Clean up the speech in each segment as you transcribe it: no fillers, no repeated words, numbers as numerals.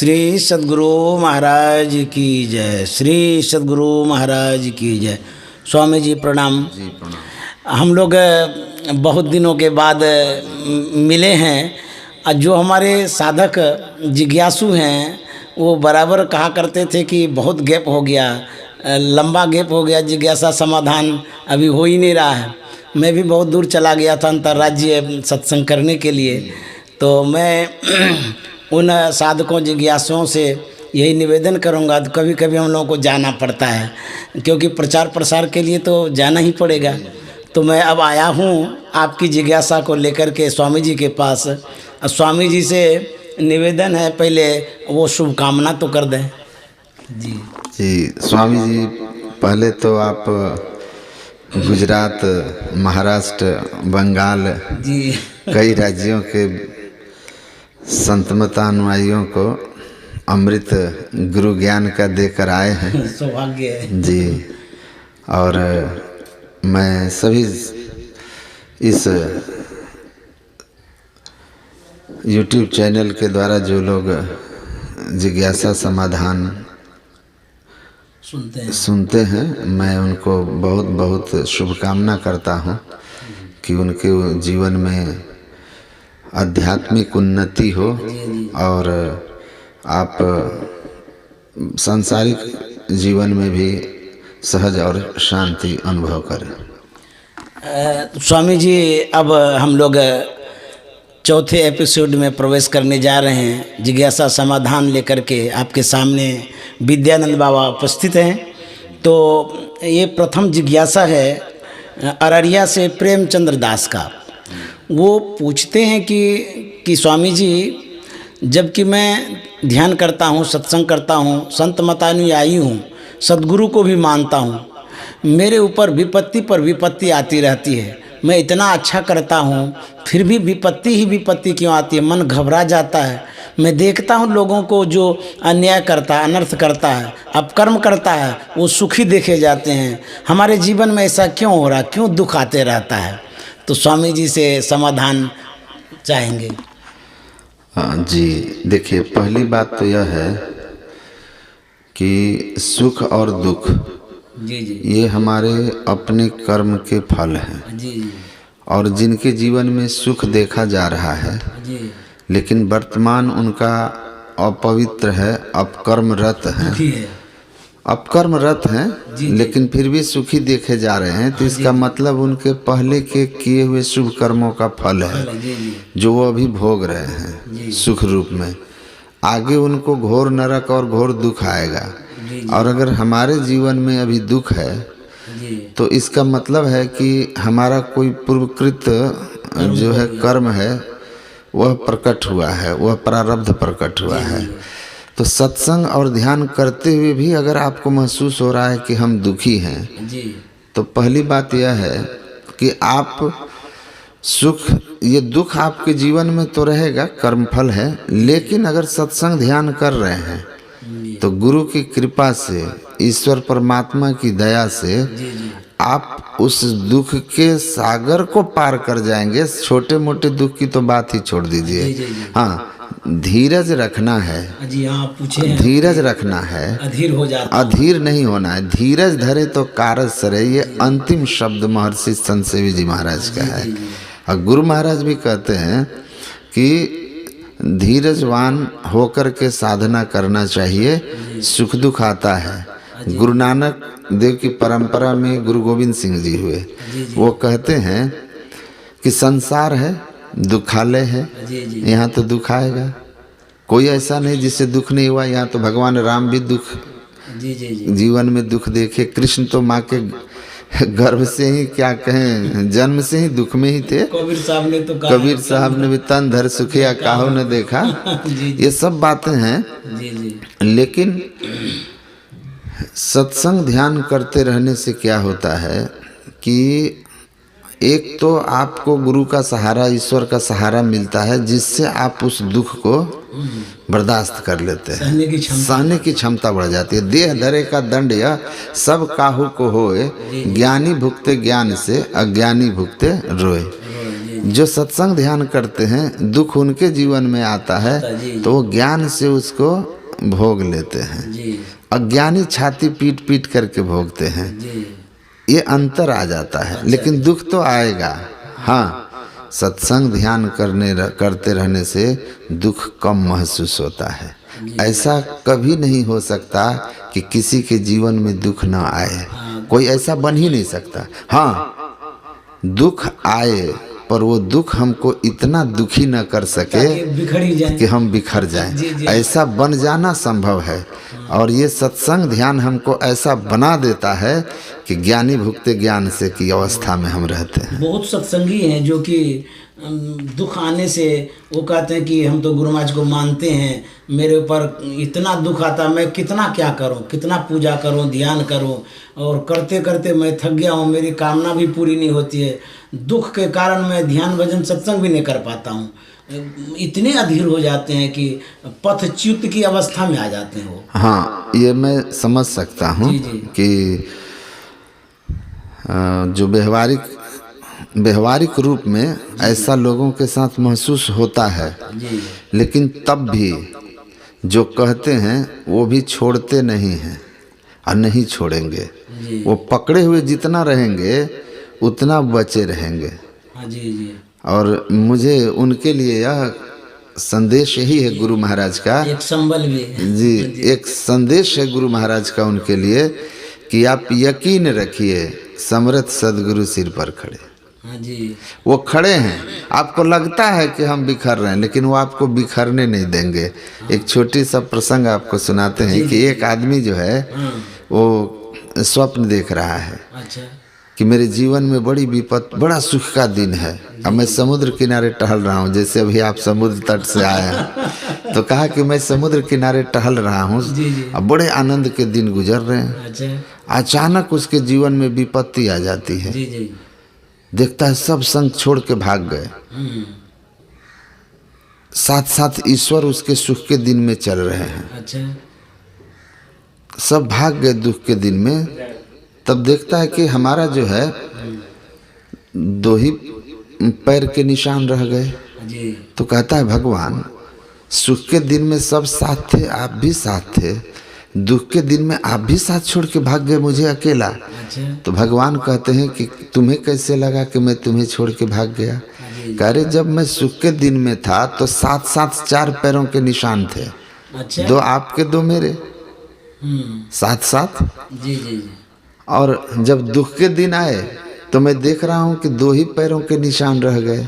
श्री सद्गुरु महाराज की जय। श्री सद्गुरु महाराज की जय। स्वामी जी प्रणाम। जी प्रणाम। हम लोग बहुत दिनों के बाद मिले हैं। जो हमारे साधक जिज्ञासु हैं वो बराबर कहा करते थे कि बहुत गैप हो गया, लंबा गैप हो गया, जिज्ञासा समाधान अभी हो ही नहीं रहा है। मैं भी बहुत दूर चला गया था अंतर्राज्यीय सत्संग करने के लिए, तो मैं उन साधकों जिज्ञासुओं से यही निवेदन करूंगा। तो कभी कभी हम लोगों को जाना पड़ता है, क्योंकि प्रचार प्रसार के लिए तो जाना ही पड़ेगा। तो मैं अब आया हूँ आपकी जिज्ञासा को लेकर के स्वामी जी के पास। स्वामी जी से निवेदन है, पहले वो शुभकामना तो कर दें। जी जी स्वामी जी, पहले तो आप गुजरात, महाराष्ट्र, बंगाल, जी कई राज्यों के संतमता अनुयायियों को अमृत गुरु ज्ञान का देकर आए हैं। सौभाग्य है जी। और मैं सभी इस YouTube चैनल के द्वारा जो लोग जिज्ञासा समाधान सुनते हैं, मैं उनको बहुत बहुत शुभकामना करता हूँ कि उनके जीवन में आध्यात्मिक उन्नति हो और आप सांसारिक जीवन में भी सहज और शांति अनुभव करें। स्वामी जी, अब हम लोग चौथे एपिसोड में प्रवेश करने जा रहे हैं। जिज्ञासा समाधान लेकर के आपके सामने विद्यानंद बाबा उपस्थित हैं। तो ये प्रथम जिज्ञासा है अररिया से प्रेमचंद्र दास का। वो पूछते हैं कि स्वामी जी, जबकि मैं ध्यान करता हूँ, सत्संग करता हूँ, संत मतानुयायी हूँ, सद्गुरु को भी मानता हूँ, मेरे ऊपर विपत्ति पर विपत्ति आती रहती है। मैं इतना अच्छा करता हूँ फिर भी विपत्ति ही विपत्ति क्यों आती है? मन घबरा जाता है। मैं देखता हूँ लोगों को जो अन्याय करता है, अनर्थ करता है, अपकर्म करता है, वो सुखी देखे जाते हैं। हमारे जीवन में ऐसा क्यों हो रहा, क्यों दुख आते रहता है? तो स्वामी जी से समाधान चाहेंगे। हाँ जी, देखिए, पहली बात तो यह है कि सुख और दुख जी जी ये हमारे अपने कर्म के फल हैं। जी जी और जिनके जीवन में सुख देखा जा रहा है जी लेकिन वर्तमान उनका अपवित्र है, अपकर्मरत है, अपकर्मरत हैं, लेकिन फिर भी सुखी देखे जा रहे हैं, तो इसका मतलब उनके पहले के किए हुए शुभ कर्मों का फल है जो वो अभी भोग रहे हैं सुख रूप में। आगे उनको घोर नरक और घोर दुख आएगा। और अगर हमारे जीवन में अभी दुख है तो इसका मतलब है कि हमारा कोई पूर्वकृत जो है कर्म है वह प्रकट हुआ है, वह प्रारब्ध प्रकट हुआ है। तो सत्संग और ध्यान करते हुए भी अगर आपको महसूस हो रहा है कि हम दुखी हैं, तो पहली बात यह है कि आप सुख, ये दुख आपके जीवन में तो रहेगा, कर्मफल है, लेकिन अगर सत्संग ध्यान कर रहे हैं तो गुरु की कृपा से, ईश्वर परमात्मा की दया से आप उस दुख के सागर को पार कर जाएंगे। छोटे मोटे दुख की तो बात ही छोड़ दीजिए। हाँ, धीरज रखना है। धीरज रखना है, अधीर हो जाता, अधीर नहीं होना है। धीरज धरे तो कारज सरे, ये अंतिम शब्द महर्षि संत सेवी जी महाराज का है। और गुरु महाराज भी कहते हैं कि धीरजवान होकर के साधना करना चाहिए, सुख दुख आता है। गुरु नानक देव की परंपरा में गुरु गोविंद सिंह जी हुए, वो कहते हैं कि संसार है, दुखालय है, यहाँ तो दुख आएगा। कोई ऐसा नहीं जिससे दुख नहीं हुआ। यहाँ तो भगवान राम भी दुख जीवन में दुख देखे। कृष्ण तो माँ के गर्भ से ही, क्या कहें, जन्म से ही दुख में ही थे। कबीर साहब ने भी तन धर सुखिया काहो न देखा। ये सब बातें हैं, लेकिन सत्संग ध्यान करते रहने से क्या होता है कि एक तो आपको गुरु का सहारा, ईश्वर का सहारा मिलता है, जिससे आप उस दुख को बर्दाश्त कर लेते हैं। सहने की क्षमता बढ़ जाती है। देह धरे का दंड यह सब काहू को होए, ज्ञानी भुगते ज्ञान से, अज्ञानी भुगते रोए। जो सत्संग ध्यान करते हैं दुख उनके जीवन में आता है तो वो ज्ञान से उसको भोग लेते हैं। जी अज्ञानी छाती पीट पीट करके भोगते हैं। जी ये अंतर आ जाता है। लेकिन दुख तो आएगा। हाँ, सत्संग ध्यान करते रहने से दुख कम महसूस होता है। ऐसा कभी नहीं हो सकता कि किसी के जीवन में दुख ना आए। कोई ऐसा बन ही नहीं सकता। हाँ, दुख आए पर वो दुख हमको इतना दुखी न कर सके बिखर ही जाए कि हम बिखर जाएं। ऐसा बन जाना संभव है। और ये सत्संग ध्यान हमको ऐसा बना देता है कि ज्ञानी भुगते ज्ञान से की अवस्था में हम रहते हैं। बहुत सत्संगी हैं जो कि दुख आने से वो कहते हैं कि हम तो गुरु महाराज को मानते हैं, मेरे ऊपर इतना दुख आता, मैं कितना क्या करूं, कितना पूजा करूं, ध्यान करूं, और करते करते मैं थक गया हूं, मेरी कामना भी पूरी नहीं होती है। दुख के कारण मैं ध्यान भजन सत्संग भी नहीं कर पाता हूं। इतने अधीर हो जाते हैं कि पथच्युत की अवस्था में आ जाते हैं वो। हाँ, ये मैं समझ सकता हूँ कि जो व्यवहारिक रूप में ऐसा लोगों के साथ महसूस होता है। लेकिन तब भी जो कहते हैं वो भी छोड़ते नहीं हैं और नहीं छोड़ेंगे। वो पकड़े हुए जितना रहेंगे उतना बचे रहेंगे। और मुझे उनके लिए यह संदेश यही है गुरु महाराज का, एक संबल भी है। जी, एक संदेश है गुरु महाराज का उनके लिए कि आप यकीन रखिए समर्थ सदगुरु सिर पर खड़े। वो खड़े हैं। आपको लगता है कि हम बिखर रहे हैं, लेकिन वो आपको बिखरने नहीं देंगे। एक छोटी सा प्रसंग आपको सुनाते हैं कि एक आदमी जो है वो स्वप्न देख रहा है कि मेरे जीवन में बड़ी विपत, बड़ा सुख का दिन है। अब मैं समुद्र किनारे टहल रहा हूँ, जैसे अभी आप समुद्र तट से आए हैं। तो कहा कि मैं समुद्र किनारे टहल रहा हूँ, अब बड़े आनंद के दिन गुजर रहे हैं। अचानक उसके जीवन में विपत्ति आ जाती है। देखता है सब संग छोड़ के भाग गए। साथ साथ ईश्वर उसके सुख के दिन में चल रहे हैं। सब भाग गए दुख के दिन में। तब देखता है कि हमारा जो है 2 ही पैर के निशान रह गए। तो कहता है भगवान, सुख के दिन में सब साथ थे, आप भी साथ थे, दुख के दिन में आप भी साथ छोड़ के भाग गए मुझे अकेला। तो भगवान कहते हैं कि तुम्हें कैसे लगा कि मैं तुम्हें छोड़ के भाग गया? कह रहे जब मैं सुख के दिन में था तो साथ साथ 4 पैरों के निशान थे। 2 आपके 2 मेरे, साथ साथ। और जब दुख के दिन आए तो मैं देख रहा हूँ कि 2 ही पैरों के निशान रह गए।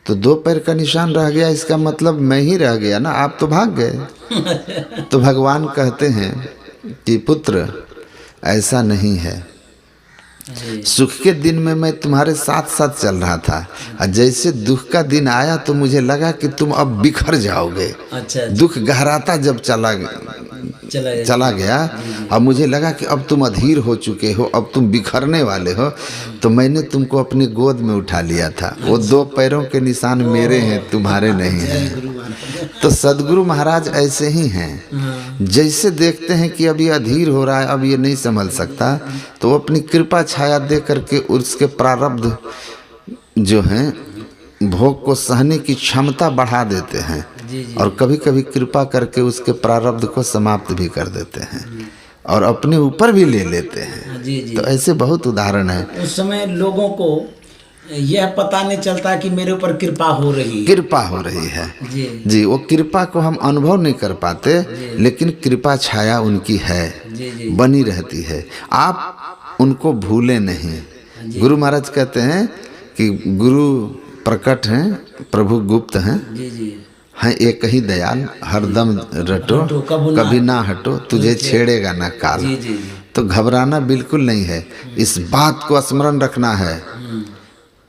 तो 2 पैर का निशान रह गया, इसका मतलब मैं ही रह गया ना, आप तो भाग गए। तो भगवान कहते हैं कि पुत्र ऐसा नहीं है। सुख के दिन में मैं तुम्हारे साथ साथ चल रहा था, और जैसे दुख का दिन आया तो मुझे लगा कि तुम अब बिखर जाओगे। दुख गहराता जब चला गया और मुझे लगा कि अब तुम अधीर हो चुके हो, अब तुम बिखरने वाले हो, तो मैंने तुमको अपनी गोद में उठा लिया था। वो 2 पैरों के निशान मेरे हैं, तुम्हारे नहीं हैं। तो सदगुरु महाराज ऐसे ही हैं। जैसे देखते हैं कि अब ये अधीर हो रहा है, अब ये नहीं संभल सकता, तो वो अपनी कृपा छाया दे करके उसके प्रारब्ध जो हैं भोग को सहने की क्षमता बढ़ा देते हैं। और कभी कभी कृपा करके उसके प्रारब्ध को समाप्त भी कर देते हैं और अपने ऊपर भी ले लेते हैं। तो ऐसे बहुत उदाहरण है। उस समय लोगों को यह पता नहीं चलता कि मेरे ऊपर कृपा हो रही है। जी, वो कृपा को हम अनुभव नहीं कर पाते, लेकिन कृपा छाया उनकी है, बनी रहती है। आप उनको भूले नहीं। गुरु महाराज कहते हैं कि गुरु प्रकट हैं, प्रभु गुप्त हैं, हैं एक ही दयाल, हरदम रटो कभी ना हटो, तुझे छेड़ेगा ना काल। तो घबराना बिल्कुल नहीं है। इस बात को स्मरण रखना है,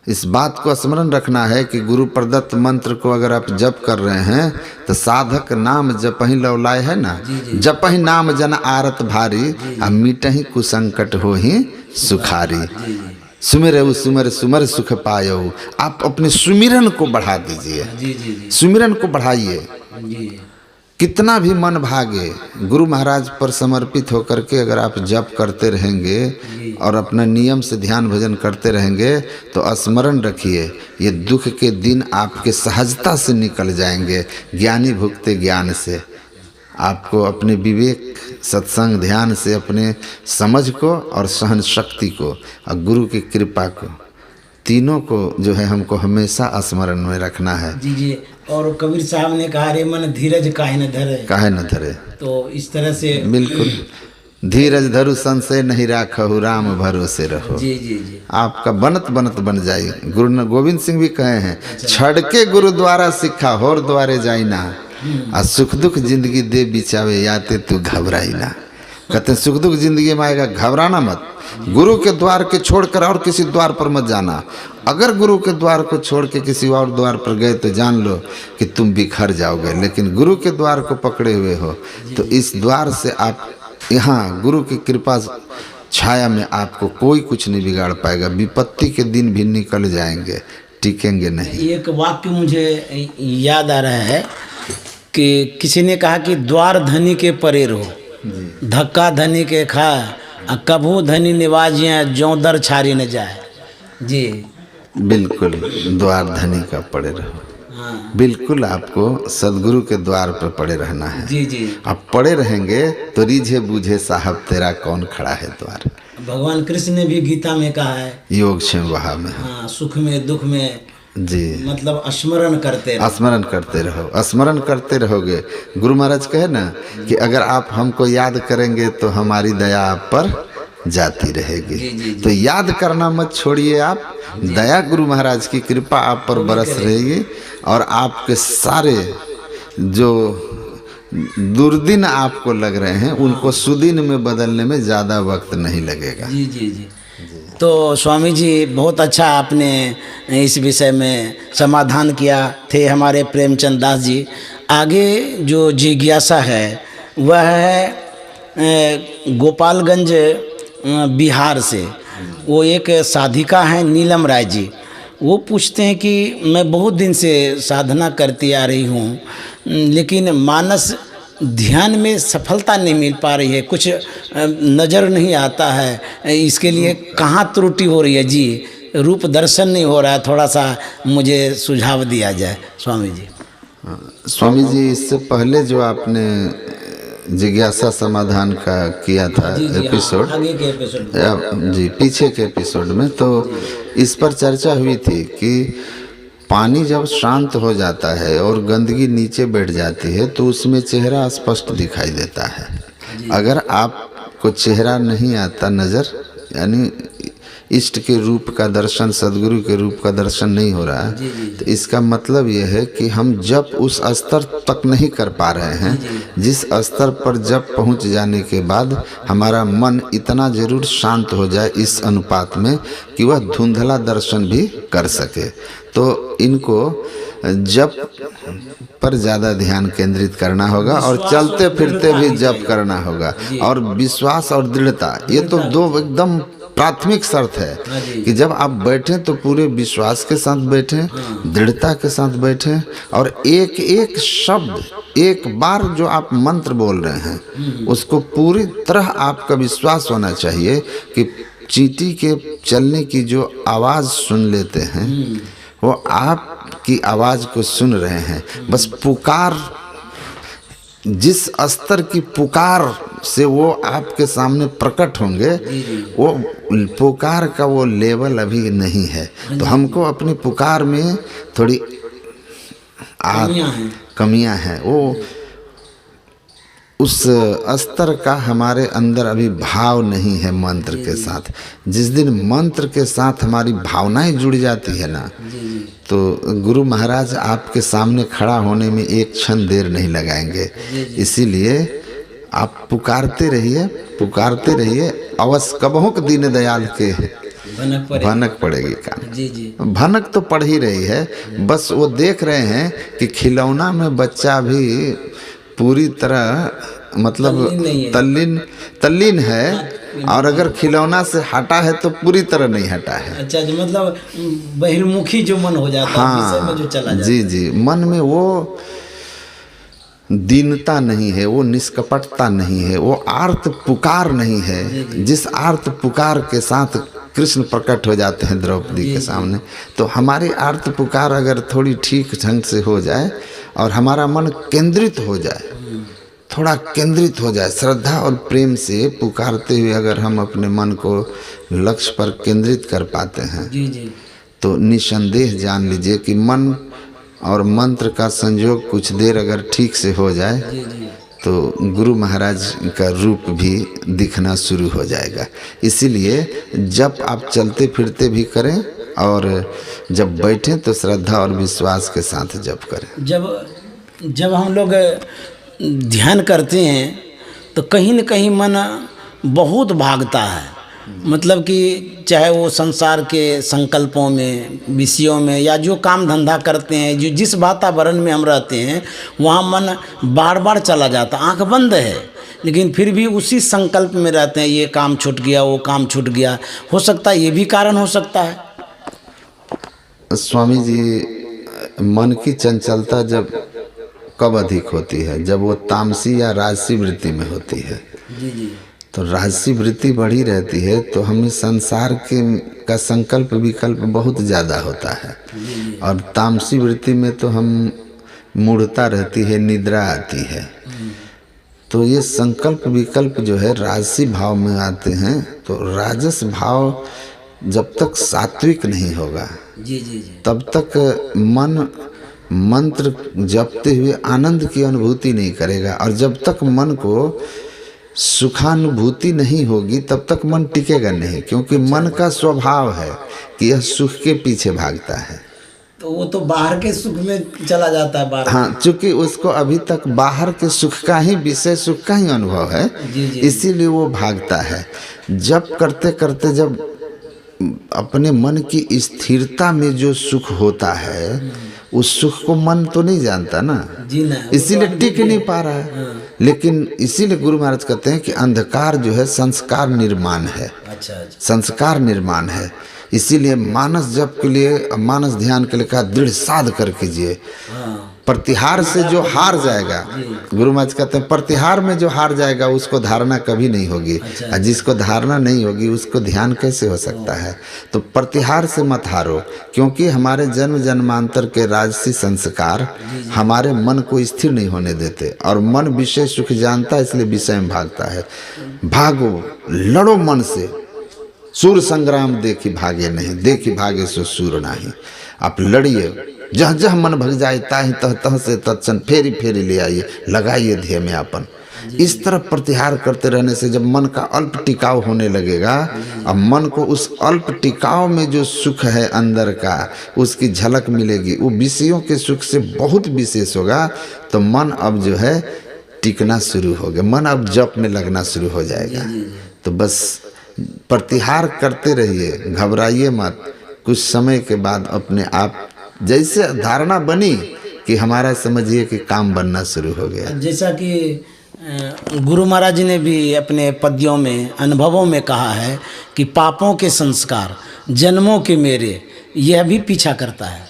इस बात को स्मरण रखना है कि गुरु प्रदत्त मंत्र को अगर आप जप कर रहे हैं तो साधक नाम जपहि लौलाए है ना, जपहि नाम जन आरत भारी, आ मिटहि कुसंकट होहि सुखारी। सुमिरऊ सुमर सुमर सुख पायो। आप अपने सुमिरन को बढ़ा दीजिए, सुमिरन को बढ़ाइए। कितना भी मन भागे, गुरु महाराज पर समर्पित होकर के अगर आप जप करते रहेंगे और अपना नियम से ध्यान भजन करते रहेंगे तो स्मरण रखिए ये दुख के दिन आपके सहजता से निकल जाएंगे। ज्ञानी भुगते ज्ञान से, आपको अपने विवेक, सत्संग, ध्यान से अपने समझ को और सहन शक्ति को और गुरु की कृपा को, तीनों को जो है हमको हमेशा स्मरण में रखना है। जी जी। और कबीर साहब ने कहा, रे मन धीरज काहे न धरे, काहे न धरे। तो इस तरह से बिल्कुल, धीरज धरु संशय नहीं राखहु, राम भरोसे रहो। जी जी जी। आपका बनत बनत बन जाए। गुरु गोविंद सिंह भी कहे हैं, छड़ के गुरु द्वारा सिखा होर द्वारे जाई ना, आ सुख दुख जिंदगी दे बिचावे याते तू घबराई ना। कहते हैं सुख दुख जिंदगी में आएगा, घबराना मत। गुरु के द्वार के छोड़कर और किसी द्वार पर मत जाना। अगर गुरु के द्वार को छोड़ के किसी और द्वार पर गए तो जान लो कि तुम बिखर जाओगे, लेकिन गुरु के द्वार को पकड़े हुए हो तो इस द्वार से आप यहाँ गुरु की कृपा छाया में आपको कोई कुछ नहीं बिगाड़ पाएगा। विपत्ति के दिन भी निकल जाएंगे, टिकेंगे नहीं। एक वाक्य मुझे याद आ रहा है कि किसी ने कहा कि द्वार धनी के परे रहो, धक्का धनी के खा, कभू धनी निवाजियाँ ज्यों दर छारी न जाए। जी बिल्कुल, द्वार धनी का पड़े रहो। हाँ। बिल्कुल, आपको सदगुरु के द्वार पर पड़े रहना है। जी जी। आप पड़े रहेंगे तो रीझे बूझे साहब तेरा कौन खड़ा है द्वार। भगवान कृष्ण ने भी गीता में कहा है, योग क्षेम वहा में। हाँ, सुख में दुख में जी, मतलब स्मरण करते रहो। स्मरण करते रहो। स्मरण करते रहोगे। गुरु महाराज कहे ना कि अगर आप हमको याद करेंगे तो हमारी दया आप पर जाती रहेगी। जी, जी, जी। तो याद करना मत छोड़िए आप। दया गुरु महाराज की कृपा आप पर बरस रहेगी और आपके सारे जो दुर्दिन आपको लग रहे हैं उनको सुदिन में बदलने में ज़्यादा वक्त नहीं लगेगा। जी जी जी। तो स्वामी जी बहुत अच्छा आपने इस विषय में समाधान किया थे हमारे प्रेमचंद दास जी। आगे जो जिज्ञासा है वह है गोपालगंज बिहार से। वो एक साधिका हैं नीलम राय जी। वो पूछते हैं कि मैं बहुत दिन से साधना करती आ रही हूँ लेकिन मानस ध्यान में सफलता नहीं मिल पा रही है, कुछ नज़र नहीं आता है, इसके लिए कहाँ त्रुटि हो रही है जी? रूप दर्शन नहीं हो रहा है, थोड़ा सा मुझे सुझाव दिया जाए स्वामी जी। स्वामी जी, इससे पहले जो आपने जिज्ञासा समाधान का किया था एपिसोड, आगे के एपिसोड जी पीछे के एपिसोड में, तो इस पर चर्चा हुई थी कि पानी जब शांत हो जाता है और गंदगी नीचे बैठ जाती है तो उसमें चेहरा स्पष्ट दिखाई देता है। अगर आपको चेहरा नहीं आता नज़र, यानी इष्ट के रूप का दर्शन, सदगुरु के रूप का दर्शन नहीं हो रहा है, तो इसका मतलब यह है कि हम जब उस स्तर तक नहीं कर पा रहे हैं जिस स्तर पर जब पहुंच जाने के बाद हमारा मन इतना ज़रूर शांत हो जाए इस अनुपात में कि वह धुंधला दर्शन भी कर सके। तो इनको जप पर ज़्यादा ध्यान केंद्रित करना होगा और चलते फिरते भी जप करना होगा। और विश्वास और दृढ़ता, ये तो दो एकदम प्राथमिक शर्त है कि जब आप बैठें तो पूरे विश्वास के साथ बैठें, दृढ़ता के साथ बैठें और एक एक शब्द, एक बार जो आप मंत्र बोल रहे हैं उसको पूरी तरह आपका विश्वास होना चाहिए कि चींटी के चलने की जो आवाज़ सुन लेते हैं वो आपकी आवाज़ को सुन रहे हैं। बस पुकार, जिस स्तर की पुकार से वो आपके सामने प्रकट होंगे, वो पुकार का वो लेवल अभी नहीं है। तो हमको अपनी पुकार में थोड़ी कमियां हैं। वो उस स्तर का हमारे अंदर अभी भाव नहीं है मंत्र के साथ। जिस दिन मंत्र के साथ हमारी भावनाएं जुड़ जाती है ना, तो गुरु महाराज आपके सामने खड़ा होने में एक क्षण देर नहीं लगाएंगे। इसीलिए आप पुकारते रहिए। अवश्य कबहुक दीन दयाल के भनक पड़ेगी कान। भनक तो पड़ ही रही है, बस वो देख रहे हैं कि खिलौना में बच्चा भी पूरी तरह मतलब तल्लीन है, और अगर खिलौना से हटा है तो पूरी तरह नहीं हटा है। अच्छा, जो मतलब बहिर्मुखी जो मन हो जाता है, विषय में जो चला जाता है। जी, मन में वो दीनता नहीं है, वो निष्कपटता नहीं है, वो आर्त पुकार नहीं है। जिस आर्त पुकार के साथ कृष्ण प्रकट हो जाते हैं द्रौपदी के सामने, तो हमारी आर्त पुकार अगर थोड़ी ठीक ढंग से हो जाए और हमारा मन केंद्रित हो जाए, थोड़ा केंद्रित हो जाए, श्रद्धा और प्रेम से पुकारते हुए अगर हम अपने मन को लक्ष्य पर केंद्रित कर पाते हैं, तो निसंदेह जान लीजिए कि मन और मंत्र का संयोग कुछ देर अगर ठीक से हो जाए तो गुरु महाराज का रूप भी दिखना शुरू हो जाएगा। इसीलिए जब आप चलते फिरते भी करें और जब बैठें तो श्रद्धा और विश्वास के साथ जप करें। जब हम लोग ध्यान करते हैं तो कहीं न कहीं मन बहुत भागता है, मतलब कि चाहे वो संसार के संकल्पों में, विषयों में, या जो काम धंधा करते हैं, जो जिस वातावरण में हम रहते हैं वहाँ मन बार बार चला जाता, आंख बंद है लेकिन फिर भी उसी संकल्प में रहते हैं, ये काम छूट गया, वो काम छूट गया। हो सकता है ये भी कारण हो सकता है। स्वामी जी, मन की चंचलता जब कब अधिक होती है? जब वो तामसी या राजसी वृत्ति में होती है। तो राजसी वृत्ति बढ़ी रहती है तो हमें संसार का संकल्प विकल्प बहुत ज़्यादा होता है, और तामसी वृत्ति में तो हम मूढ़ता रहती है, निद्रा आती है। तो ये संकल्प विकल्प जो है राजसी भाव में आते हैं। तो राजस भाव जब तक सात्विक नहीं होगा तब तक मन मंत्र जपते हुए आनंद की अनुभूति नहीं करेगा, और जब तक मन को सुखानुभूति नहीं होगी तब तक मन टिकेगा नहीं, क्योंकि मन का स्वभाव है कि यह सुख के पीछे भागता है। तो वो तो बाहर के सुख में चला जाता है बाहर। हाँ, चूंकि उसको अभी तक बाहर के सुख का ही, विषय सुख का ही अनुभव है, इसीलिए वो भागता है। जब करते करते जब अपने मन की स्थिरता में जो सुख होता है उस सुख को मन तो नहीं जानता ना, इसीलिए टिक नहीं पा रहा है। लेकिन इसीलिए गुरु महाराज कहते हैं कि अंधकार जो है संस्कार निर्माण है। संस्कार निर्माण है। इसीलिए मानस जप के लिए, मानस ध्यान के लिए कहा दृढ़ साध कर कीजिए। प्रतिहार से जो हार जाएगा, गुरु महाराज कहते हैं प्रतिहार में जो हार जाएगा उसको धारणा कभी नहीं होगी, और जिसको धारणा नहीं होगी उसको ध्यान कैसे हो सकता है। तो प्रतिहार से मत हारो, क्योंकि हमारे जन्म जन्मांतर के राजसी संस्कार हमारे मन को स्थिर नहीं होने देते, और मन विषय सुख जानता है इसलिए विषय में भागता है। भागो, लड़ो मन से। सूर संग्राम देखी भागे नहीं, देखी भागे सो सूर नहीं। आप लड़िए, जह जह मन भग जाए ताहि तह तह से तत्क्षण फेरी फेरी ले आइए, लगाइए ध्येय में अपन। इस तरह प्रतिहार करते रहने से जब मन का अल्प टिकाव होने लगेगा, अब मन को उस अल्प टिकाव में जो सुख है अंदर का उसकी झलक मिलेगी, वो विषयों के सुख से बहुत विशेष होगा। तो मन अब जो है टिकना शुरू हो गया, मन अब जप में लगना शुरू हो जाएगा। तो बस प्रतिहार करते रहिए, घबराइए मत। कुछ समय के बाद अपने आप जैसे धारणा बनी कि हमारा समझिए कि काम बनना शुरू हो गया। जैसा कि गुरु महाराज जी ने भी अपने पद्यों में, अनुभवों में कहा है कि पापों के संस्कार जन्मों के मेरे, यह भी पीछा करता है।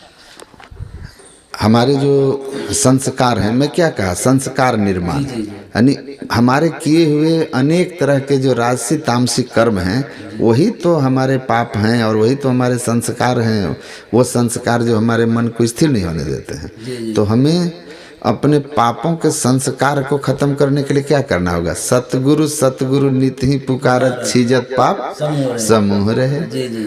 हमारे जो संस्कार हैं, मैं क्या कहा, संस्कार निर्माण, यानी हमारे किए हुए अनेक तरह के जो राजसी तामसी कर्म हैं वही तो हमारे पाप हैं, और वही तो हमारे संस्कार हैं। वो संस्कार जो हमारे मन को स्थिर नहीं होने देते हैं। तो हमें अपने पापों के संस्कार को खत्म करने के लिए क्या करना होगा? सतगुरु सतगुरु नित ही पुकारत, छीजत पाप समूह रहे।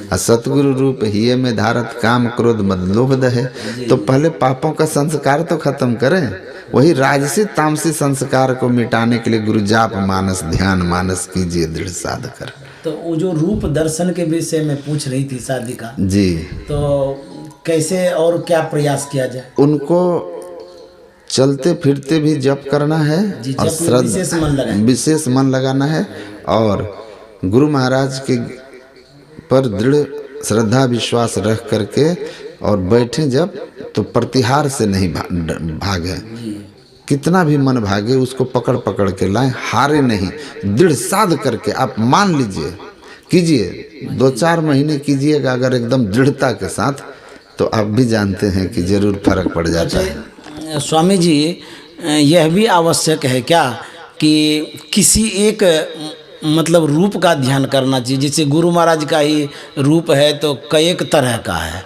और सतगुरु रूप हिये में धारत, काम क्रोध मद लोभ दहे। तो पहले पापों का संस्कार तो खत्म करें, वही राजसी तामसी संस्कार को मिटाने के लिए गुरु जाप मानस ध्यान मानस कीजिए दृढ़ साध कर। तो वो जो रूप दर्शन के विषय में पूछ रही थी साधिका जी, तो कैसे और क्या प्रयास किया जाए? उनको चलते फिरते भी जप करना है, और विशेष मन लगाना है, और गुरु महाराज के पर दृढ़ श्रद्धा विश्वास रख करके और बैठे जब, तो प्रतिहार से नहीं भागे। कितना भी मन भागे उसको पकड़ पकड़ के लाएं, हारे नहीं, दृढ़ साध करके आप मान लीजिए, कीजिए। 2-4 महीने कीजिएगा अगर एकदम दृढ़ता के साथ, तो आप भी जानते हैं कि जरूर फर्क पड़ जाता है। स्वामी जी, यह भी आवश्यक है क्या कि किसी एक मतलब रूप का ध्यान करना चाहिए? जैसे गुरु महाराज का ही रूप है तो कई एक तरह का है,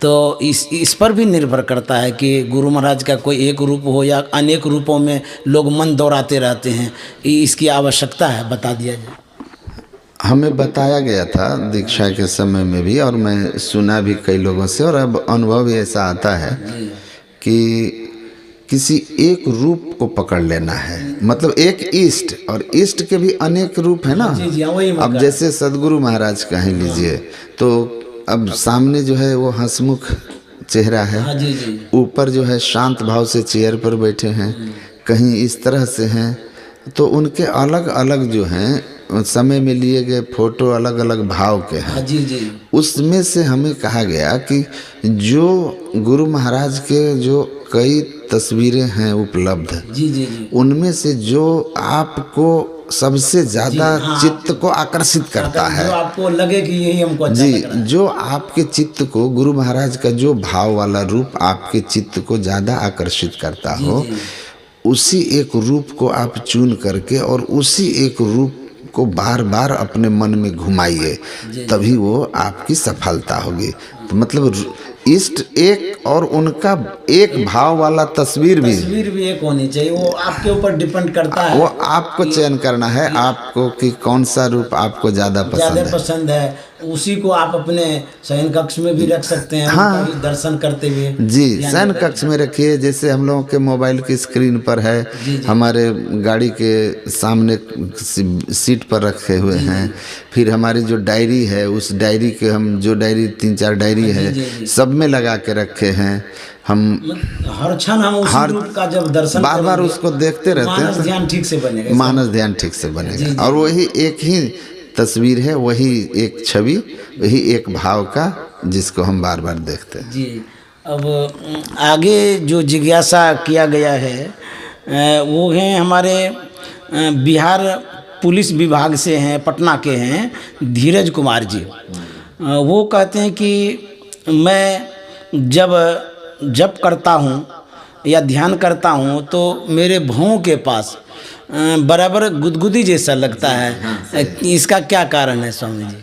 तो इस पर भी निर्भर करता है कि गुरु महाराज का कोई एक रूप हो या अनेक रूपों में लोग मन दौड़ाते रहते हैं, इसकी आवश्यकता है, बता दिया जाए। हमें बताया गया था दीक्षा के समय में भी, और मैं सुना भी कई लोगों से, और अब अनुभव भी ऐसा आता है कि किसी एक रूप को पकड़ लेना है, मतलब एक इष्ट, और इष्ट के भी अनेक रूप है ना। अब जैसे सदगुरु महाराज का ही लीजिए, तो अब सामने जो है वो हंसमुख चेहरा है, ऊपर जो है शांत भाव से चेयर पर बैठे हैं, कहीं इस तरह से हैं, तो उनके अलग अलग जो हैं समय में लिए गए फोटो अलग अलग भाव के हैं। उसमें से हमें कहा गया कि जो गुरु महाराज के जो कई तस्वीरें हैं उपलब्ध, उनमें से जो आपको सबसे ज़्यादा चित्त को आकर्षित करता है, जो आपको लगे कि यही हमको अच्छा लग रहा है, जो आपके चित्त को, गुरु महाराज का जो भाव वाला रूप आपके चित्त को ज़्यादा आकर्षित करता हो, उसी एक रूप को आप चुन करके और उसी एक रूप को बार बार अपने मन में घुमाइए, तभी वो आपकी सफलता होगी। तो मतलब इष्ट एक और उनका एक भाव वाला तस्वीर भी एक होनी चाहिए। वो आपके ऊपर डिपेंड करता है, वो आपको चयन करना है आपको कि कौन सा रूप आपको ज़्यादा पसंद है। उसी को आप अपने शयन कक्ष में भी रख सकते हैं, हाँ, दर्शन करते हुए। जी, शयन कक्ष में रखिए, जैसे हम लोगों के मोबाइल की स्क्रीन पर है, हमारे गाड़ी के सामने सीट पर रखे हुए हैं, फिर हमारी जो डायरी है, उस डायरी के हम जो डायरी 3-4 डायरी है सब में लगा के रखे हैं। हम हर क्षण हम उसी रूप का जब दर्शन बार बार उसको देखते रहते हैं, मानस ध्यान ठीक से बनेगा, मानस ध्यान ठीक से बनेगा। और वही एक ही तस्वीर है, वही एक छवि, वही एक भाव का, जिसको हम बार बार देखते हैं। जी। अब आगे जो जिज्ञासा किया गया है वो है हमारे बिहार पुलिस विभाग से हैं, पटना के हैं धीरज कुमार जी। वो कहते हैं कि मैं जब करता हूँ या ध्यान करता हूँ तो मेरे भौं के पास बराबर गुदगुदी जैसा लगता है, इसका क्या कारण है स्वामी जी?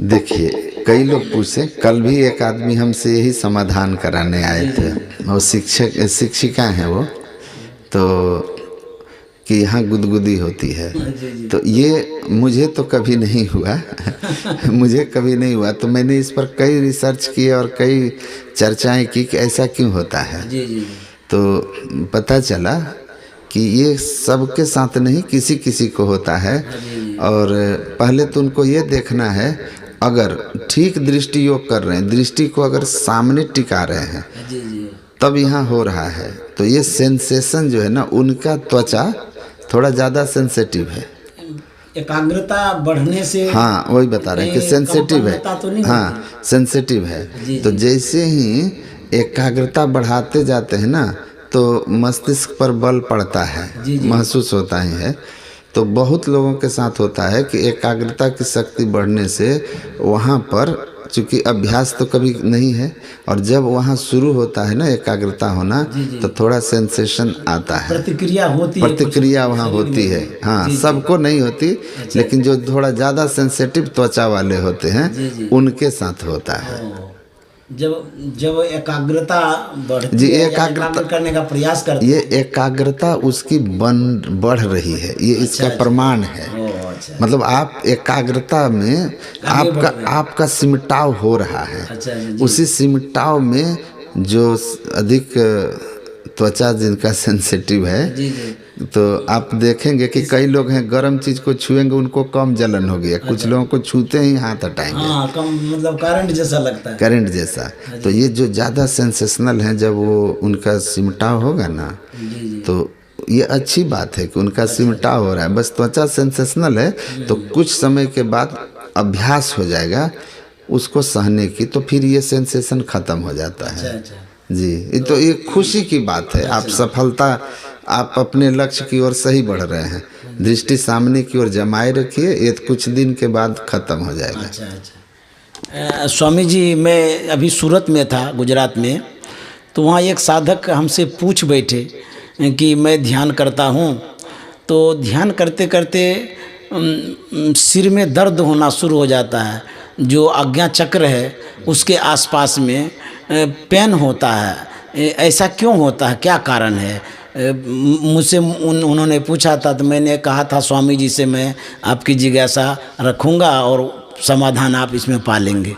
देखिए, कई लोग पूछे, कल भी एक आदमी हमसे यही समाधान कराने आए थे, वो शिक्षिका हैं वो, तो कि यहाँ गुदगुदी होती है, तो ये मुझे तो कभी नहीं हुआ मुझे कभी नहीं हुआ, तो मैंने इस पर कई रिसर्च किए और कई चर्चाएं की कि ऐसा क्यों होता है। तो पता चला कि ये सबके साथ नहीं, किसी किसी को होता है। और पहले तो उनको ये देखना है, अगर ठीक दृष्टि योग कर रहे हैं, दृष्टि को अगर सामने टिका रहे हैं, तब यहाँ हो रहा है। तो ये सेंसेशन जो है ना, उनका त्वचा थोड़ा ज़्यादा सेंसिटिव है, एकाग्रता बढ़ने से, हाँ वही बता रहे हैं कि सेंसिटिव है, तो हाँ सेंसिटिव है। तो जैसे ही एकाग्रता बढ़ाते जाते हैं ना, तो मस्तिष्क पर बल पड़ता है, महसूस होता ही है। तो बहुत लोगों के साथ होता है कि एकाग्रता की शक्ति बढ़ने से वहाँ पर, चूँकि अभ्यास तो कभी नहीं है, और जब वहाँ शुरू होता है ना एकाग्रता होना, तो थोड़ा सेंसेशन आता है, प्रतिक्रिया वहाँ होती है। हाँ, सबको नहीं होती, लेकिन जो थोड़ा ज़्यादा सेंसिटिव त्वचा वाले होते हैं उनके साथ होता है। जब एकाग्रता बढ़ती है, एकाग्रता करने का प्रयास करते हैं, ये एकाग्रता उसकी बढ़ रही है, ये इसका प्रमाण है। मतलब आप एकाग्रता में आपका सिमटाव हो रहा है, उसी सिमटाव में जो अधिक त्वचा जिनका सेंसिटिव है, तो आप देखेंगे कि कई लोग हैं गर्म चीज़ को छुएंगे उनको कम जलन हो गया, कुछ लोगों को छूते ही हाथ हटाएंगे, हाँ, कम मतलब करंट जैसा लगता है, करंट जैसा। तो ये जो ज़्यादा सेंसेशनल है, जब वो उनका सिमटाव होगा ना, तो ये अच्छी बात है कि उनका सिमटाव हो रहा है, बस त्वचा सेंसेशनल है। तो कुछ समय के बाद अभ्यास हो जाएगा उसको सहने की, तो फिर ये सेंसेशन ख़त्म हो जाता है। जी, तो ये खुशी की बात है। आप सफलता, आप अपने लक्ष्य की ओर सही बढ़ रहे हैं, दृष्टि सामने की ओर जमाए रखिए, ये कुछ दिन के बाद ख़त्म हो जाएगा। स्वामी जी, मैं अभी सूरत में था, गुजरात में, तो वहाँ एक साधक हमसे पूछ बैठे कि मैं ध्यान करता हूँ, तो ध्यान करते करते सिर में दर्द होना शुरू हो जाता है, जो आज्ञा चक्र है उसके आसपास में पेन होता है। ऐसा क्यों होता है, क्या कारण है? मुझसे उन्होंने पूछा था, तो मैंने कहा था स्वामी जी से मैं आपकी जिज्ञासा रखूँगा और समाधान आप इसमें पालेंगे।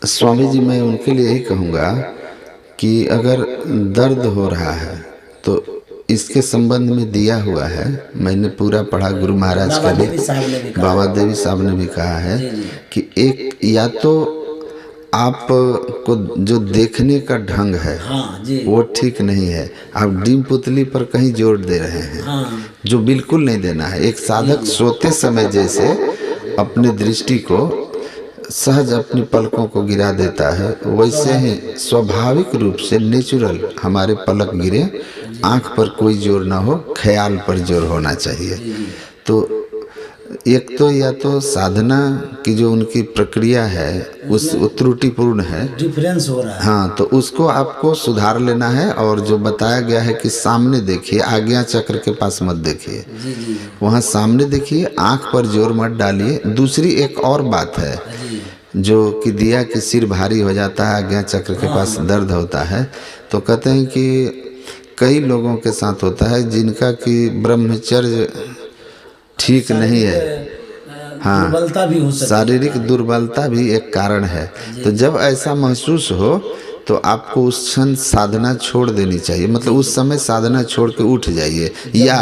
स्वामी जी, मैं उनके लिए यही कहूँगा कि अगर दर्द हो रहा है तो इसके संबंध में दिया हुआ है, मैंने पूरा पढ़ा, गुरु महाराज का भी, बाबा देवी साहब ने भी कहा है कि एक या तो आपको जो देखने का ढंग है वो ठीक नहीं है, आप डीम पुतली पर कहीं जोर दे रहे हैं, जो बिल्कुल नहीं देना है। एक साधक सोते समय जैसे अपनी दृष्टि को सहज अपनी पलकों को गिरा देता है, वैसे ही स्वाभाविक रूप से नेचुरल हमारे पलक गिरे, आँख पर कोई जोर ना हो, ख्याल पर जोर होना चाहिए। तो एक तो या तो साधना की जो उनकी प्रक्रिया है उस त्रुटिपूर्ण है, डिफरेंस हो रहा है। हाँ, तो उसको आपको सुधार लेना है। और जो बताया गया है कि सामने देखिए, आज्ञा चक्र के पास मत देखिए, वहाँ सामने देखिए, आँख पर जोर मत डालिए। दूसरी एक और बात है जो कि दिया कि सिर भारी हो जाता है, आज्ञा चक्र के पास दर्द होता है, तो कहते हैं कि कई लोगों के साथ होता है जिनका कि ब्रह्मचर्य ठीक नहीं है, हाँ, दुर्बलता भी हो सकती है, शारीरिक दुर्बलता भी एक कारण है। तो जब ऐसा महसूस हो तो आपको उस क्षण साधना छोड़ देनी चाहिए, मतलब उस समय साधना छोड़ के उठ जाइए, या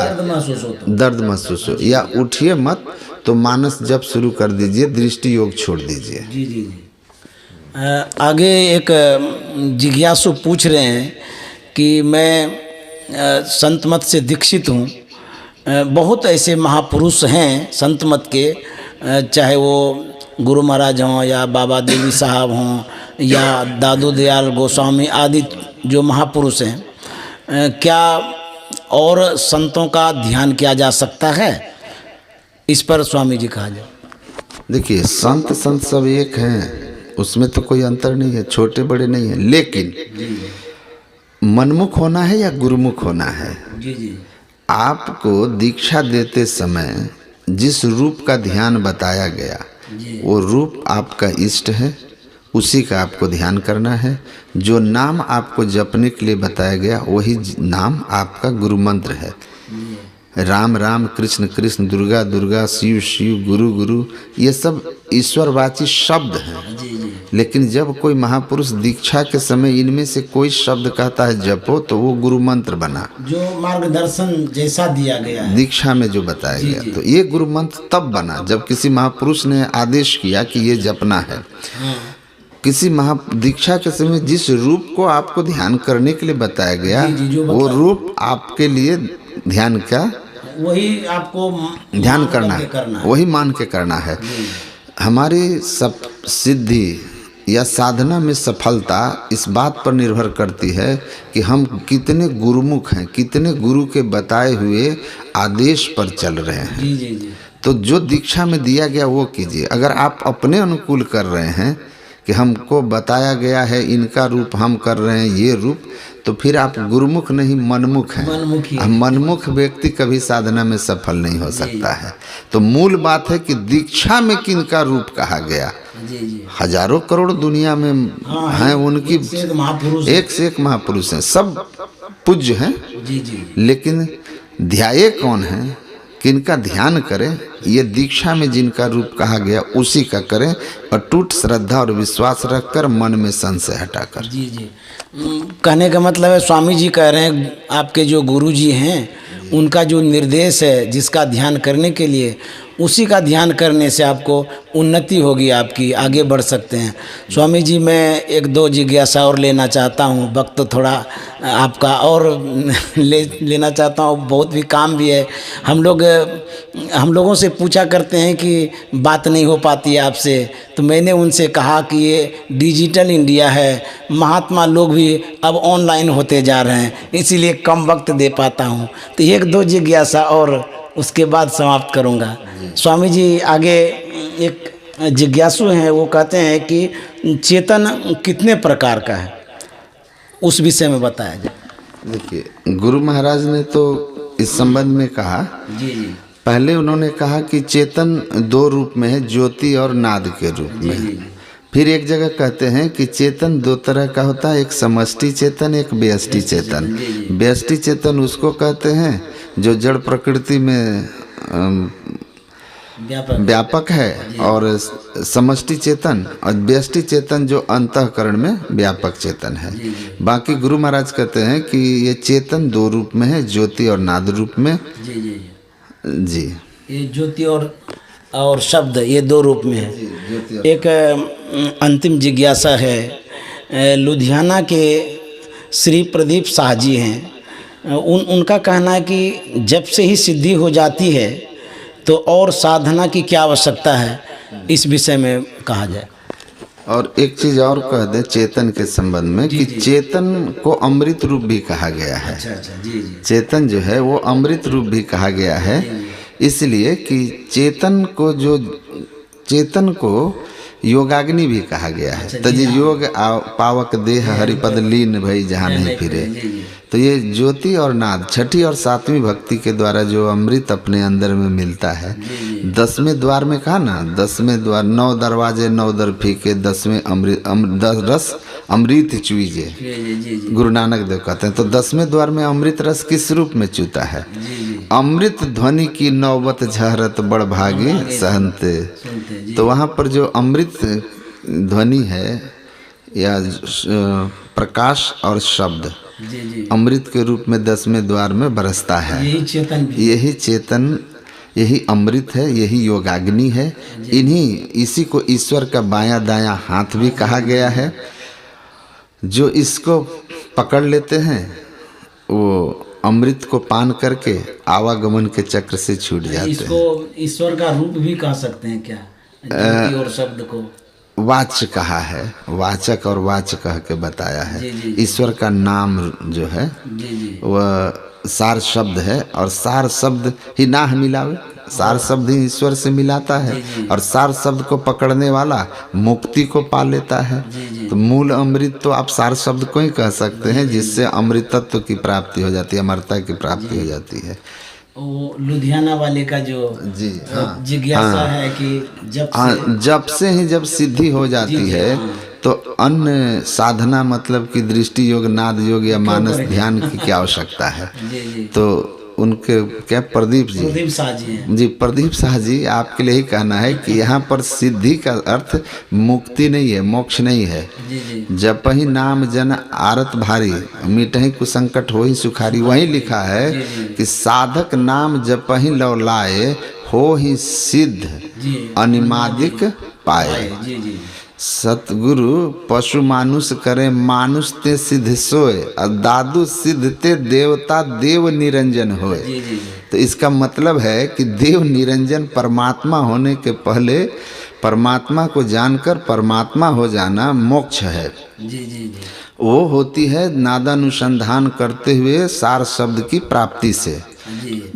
दर्द महसूस हो, या उठिए मत, तो मानस जप शुरू कर दीजिए, दृष्टि योग छोड़ दीजिए। जी जी जी। आगे एक जिज्ञासु पूछ रहे हैं कि मैं संत मत से दीक्षित हूँ, बहुत ऐसे महापुरुष हैं संत मत के, चाहे वो गुरु महाराज हों या बाबा देवी साहब हों या दादू दयाल गोस्वामी आदि जो महापुरुष हैं, क्या और संतों का ध्यान किया जा सकता है? इस पर स्वामी जी कहा जाए। देखिए, संत सब एक हैं, उसमें तो कोई अंतर नहीं है, छोटे बड़े नहीं है, लेकिन मनमुख होना है या गुरुमुख होना है। जी जी। आपको दीक्षा देते समय जिस रूप का ध्यान बताया गया वो रूप आपका इष्ट है, उसी का आपको ध्यान करना है। जो नाम आपको जपने के लिए बताया गया वही नाम आपका गुरु मंत्र है। राम राम, कृष्ण कृष्ण, दुर्गा दुर्गा, शिव शिव, गुरु गुरु, ये सब ईश्वरवाची शब्द हैं। लेकिन जब कोई महापुरुष दीक्षा के समय इनमें से कोई शब्द कहता है जपो, तो वो गुरु मंत्र बना, जो मार्गदर्शन जैसा दिया गया है दीक्षा में जो बताया गया। तो ये गुरु मंत्र तब बना जब किसी महापुरुष ने आदेश किया कि ये जपना है। किसी दीक्षा के समय जिस रूप को आपको ध्यान करने के लिए बताया गया, वो रूप आपके लिए ध्यान का वही आपको ध्यान करना है, वही मान के करना है। हमारी सब सिद्धि या साधना में सफलता इस बात पर निर्भर करती है कि हम कितने गुरुमुख हैं, कितने गुरु के बताए हुए आदेश पर चल रहे हैं। जी जी जी। तो जो दीक्षा में दिया गया वो कीजिए। अगर आप अपने अनुकूल कर रहे हैं कि हमको बताया गया है इनका रूप हम कर रहे हैं ये रूप, तो फिर आप गुरुमुख नहीं मनमुख हैं। मनमुख व्यक्ति कभी साधना में सफल नहीं हो सकता है। तो मूल बात है कि दीक्षा में किनका रूप कहा गया। हजारों करोड़ दुनिया में हैं, उनकी एक से एक महापुरुष हैं, सब पूज्य हैं, लेकिन ध्याये कौन है, किनका ध्यान करें, ये दीक्षा में जिनका रूप कहा गया उसी का करें, अटूट श्रद्धा और विश्वास रखकर, मन में संशय हटाकर। जी जी। कहने का मतलब है स्वामी जी कह रहे हैं आपके जो गुरु जी हैं उनका जो निर्देश है, जिसका ध्यान करने के लिए, उसी का ध्यान करने से आपको उन्नति होगी, आपकी आगे बढ़ सकते हैं। स्वामी जी, मैं एक दो जिज्ञासा और लेना चाहता हूँ, वक्त थोड़ा आपका और लेना चाहता हूँ, बहुत भी काम भी है। हम लोगों से पूछा करते हैं कि बात नहीं हो पाती है आपसे, तो मैंने उनसे कहा कि ये डिजिटल इंडिया है, महात्मा लोग भी अब ऑनलाइन होते जा रहे हैं, इसीलिए कम वक्त दे पाता हूँ। तो एक दो जिज्ञासा और उसके बाद समाप्त करूँगा। स्वामी जी, आगे एक जिज्ञासु हैं, वो कहते हैं कि चेतन कितने प्रकार का है? उस विषय में बताया जाए। देखिए, गुरु महाराज ने तो इस संबंध में कहा, जी जी पहले उन्होंने कहा कि चेतन दो रूप में है, ज्योति और नाद के रूप में। फिर एक जगह कहते हैं कि चेतन दो तरह का होता है, एक समष्टि चेतन, एक व्यष्टि चेतन। व्यष्टि चेतन उसको कहते हैं जो जड़ प्रकृति में व्यापक है, और समष्टि चेतन और व्यष्टि चेतन जो अंतःकरण में व्यापक चेतन है। बाकी गुरु महाराज कहते हैं कि ये चेतन दो रूप में है, ज्योति और नाद रूप में। जी जी जी, ये ज्योति और शब्द ये दो रूप में है। एक अंतिम जिज्ञासा है, लुधियाना के श्री प्रदीप शाह जी हैं, उनका कहना है कि जब से ही सिद्धि हो जाती है तो और साधना की क्या आवश्यकता है, इस विषय में कहा जाए। और एक चीज और कह दे चेतन के संबंध में कि चेतन को अमृत रूप भी कहा गया है। अच्छा अच्छा, जी जी। चेतन जो है वो अमृत रूप भी कहा गया है, इसलिए कि चेतन को योगाग्नि भी कहा गया है। तज योग पावक देह हरिपद लीन भई जहाँ नहीं फिरे। तो ये ज्योति और नाद छठी और सातवीं भक्ति के द्वारा जो अमृत अपने अंदर में मिलता है, 10वें द्वार में कहा ना, 10वें द्वार 9 दरवाजे 9 दर फीके, 10वें रस अमृत चूइजे, गुरु नानक देव कहते हैं। तो 10वें द्वार में अमृत रस किस रूप में चूता है? अमृत ध्वनि की नौबत झहरत बड़ भागी सहनते। तो वहाँ पर जो अमृत ध्वनि है या प्रकाश और शब्द अमृत के रूप में 10वें द्वार में बरसता है। यही चेतन यही अमृत है, यही योगाग्नि है। इसी को ईश्वर का बायां दायां हाथ भी कहा गया है। जो इसको पकड़ लेते हैं वो अमृत को पान करके आवागमन के चक्र से छूट जाते हैं। इसको ईश्वर का रूप भी कह सकते हैं क्या, ज्योति और शब्द को? वाच्य कहा है, वाचक और वाच्य कह के बताया है। ईश्वर का नाम जो है वह सार शब्द है, और सार शब्द ही ना मिलावे, सार शब्द ही ईश्वर से मिलाता है, और सार शब्द को पकड़ने वाला मुक्ति को पा लेता है। तो मूल अमृत तो आप सार शब्द को ही कह सकते हैं, जिससे अमृतत्व की प्राप्ति हो जाती है, अमरता की प्राप्ति हो जाती है। वो लुधियाना वाले का जो जिज्ञासा है कि जब सिद्धि हो जाती है तो अन्य साधना मतलब कि दृष्टि योग, नाद योग या मानस ध्यान की क्या आवश्यकता है। तो उनके क्या प्रदीप शाह जी हैं। जी, प्रदीप शाह जी, आपके लिए ही कहना है कि यहाँ पर सिद्धि का अर्थ मुक्ति नहीं है, मोक्ष नहीं है। जप ही नाम जन आरत भारी, मिटहि कुसंकट हो ही सुखारी। वही लिखा है कि साधक नाम जप ही लौलाए, हो ही सिद्ध अनिमादिक पाए। सतगुरु पशु मानुष करे, मानुष ते सिद्ध सोए, और दादू सिद्ध ते देवता देव निरंजन होए। तो इसका मतलब है कि देव निरंजन परमात्मा होने के पहले परमात्मा को जानकर परमात्मा हो जाना मोक्ष है। वो होती है नादानुसंधान करते हुए सार शब्द की प्राप्ति से।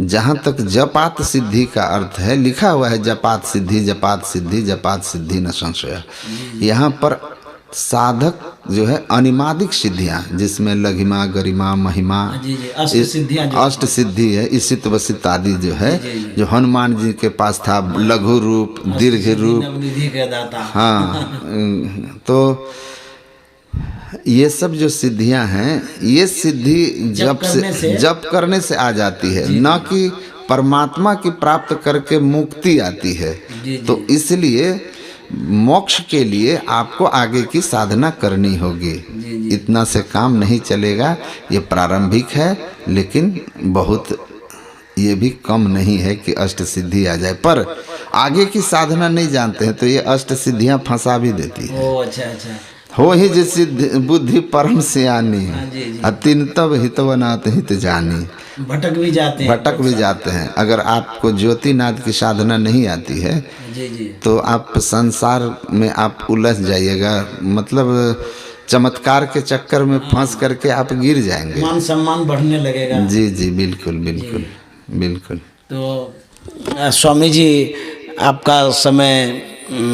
जहाँ तक जपात सिद्धि का अर्थ है, लिखा हुआ है जपात सिद्धि, जपात सिद्धि, जपात सिद्धि न संशय। यहाँ पर साधक जो है अनिमादिक सिद्धियाँ, जिसमें लघिमा, गरिमा, महिमा, अष्ट सिद्धि है, इसित वसित आदि जो है, जो हनुमान जी के पास था, लघु रूप, दीर्घ रूप। हाँ, तो ये सब जो सिद्धियां हैं, ये सिद्धि जप करने से आ जाती है, न कि परमात्मा की प्राप्त करके मुक्ति आती है। तो इसलिए मोक्ष के लिए आपको आगे की साधना करनी होगी। इतना से काम नहीं चलेगा। ये प्रारंभिक है, लेकिन बहुत ये भी कम नहीं है कि अष्ट सिद्धि आ जाए। पर आगे की साधना नहीं जानते हैं तो ये अष्ट सिद्धियां फंसा भी देती है। अच्छा। हो ही जिस बुद्धि परम से आनी, अतिन तब हितवनाथ हित जानी। भटक भी जाते हैं। अगर आपको ज्योतिनाद की साधना नहीं आती है तो आप संसार में आप उलझ जाइएगा, मतलब चमत्कार के चक्कर में फंस करके आप गिर जाएंगे, मान सम्मान बढ़ने लगेगा। जी, बिल्कुल। तो स्वामी जी, आपका समय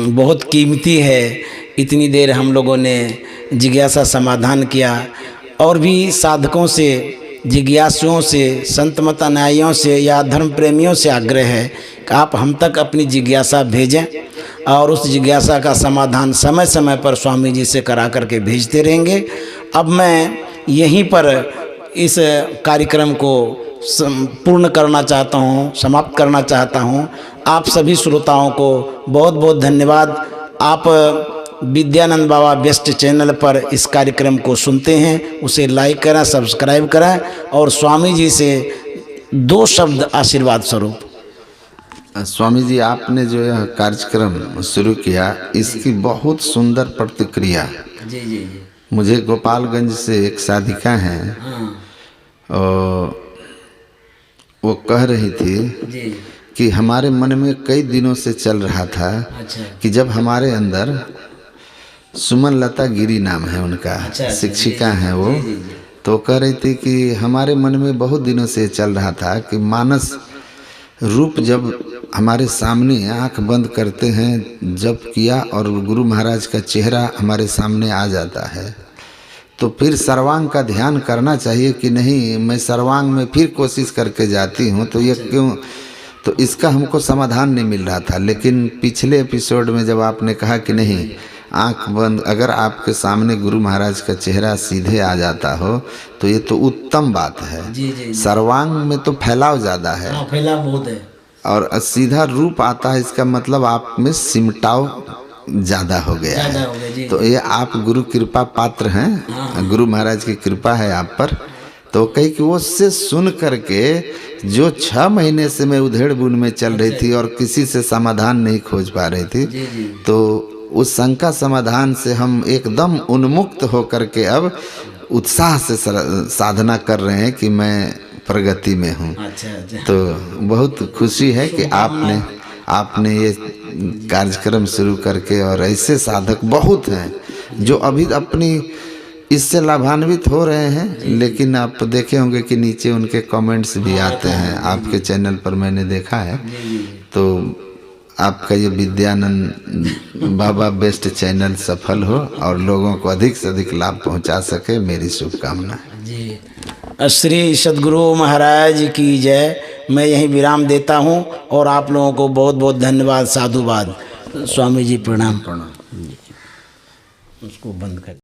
बहुत कीमती है। इतनी देर हम लोगों ने जिज्ञासा समाधान किया, और भी साधकों से, जिज्ञासुओं से, संत मत अनुयायियों से या धर्म प्रेमियों से आग्रह है कि आप हम तक अपनी जिज्ञासा भेजें और उस जिज्ञासा का समाधान समय समय पर स्वामी जी से करा करके भेजते रहेंगे। अब मैं यहीं पर इस कार्यक्रम को पूर्ण करना चाहता हूँ, समाप्त करना चाहता हूँ। आप सभी श्रोताओं को बहुत बहुत धन्यवाद। आप विद्यानंद बाबा बेस्ट चैनल पर इस कार्यक्रम को सुनते हैं, उसे लाइक करें, सब्सक्राइब करें और स्वामी जी से 2 शब्द आशीर्वाद स्वरूप। स्वामी जी, आपने जो यह कार्यक्रम शुरू किया, इसकी बहुत सुंदर प्रतिक्रिया। जी जी जी। मुझे गोपालगंज से एक साधिका हैं, वो कह रही थी जी कि हमारे मन में कई दिनों से चल रहा था कि जब हमारे अंदर, सुमन लता गिरी नाम है उनका, शिक्षिका हैं वो, तो कह रही थी कि हमारे मन में बहुत दिनों से चल रहा था कि मानस रूप जब हमारे सामने आंख बंद करते हैं, जप किया और गुरु महाराज का चेहरा हमारे सामने आ जाता है, तो फिर सर्वांग का ध्यान करना चाहिए कि नहीं। मैं सर्वांग में फिर कोशिश करके जाती हूँ, तो ये क्यों? तो इसका हमको समाधान नहीं मिल रहा था। लेकिन पिछले एपिसोड में जब आपने कहा कि नहीं, आंख बंद, अगर आपके सामने गुरु महाराज का चेहरा सीधे आ जाता हो तो ये तो उत्तम बात है। जी जी। सर्वांग में तो फैलाव ज़्यादा है, फैलाव बहुत है, और सीधा रूप आता है, इसका मतलब आप में सिमटाव ज़्यादा हो गया है। तो ये आप गुरु कृपा पात्र हैं, गुरु महाराज की कृपा है आप पर। तो कहीं कि वो से सुन करके जो 6 महीने से मैं उधेड़ बुन में चल रही थी और किसी से समाधान नहीं खोज पा रही थी, तो उस शंका समाधान से हम एकदम उन्मुक्त होकर के अब उत्साह से साधना कर रहे हैं कि मैं प्रगति में हूँ। तो बहुत खुशी है कि आपने ये कार्यक्रम शुरू करके, और ऐसे साधक बहुत हैं जो अभी अपनी इससे लाभान्वित हो रहे हैं। लेकिन आप देखे होंगे कि नीचे उनके कमेंट्स भी आते हैं, आपके चैनल पर मैंने देखा है। तो आपका ये विद्यानंद बाबा बेस्ट चैनल सफल हो और लोगों को अधिक से अधिक लाभ पहुंचा सके, मेरी शुभकामना जी। श्री सद्गुरु महाराज की जय। मैं यहीं विराम देता हूं और आप लोगों को बहुत बहुत धन्यवाद, साधुवाद। स्वामी जी प्रणाम। प्रणाम। उसको बंद कर।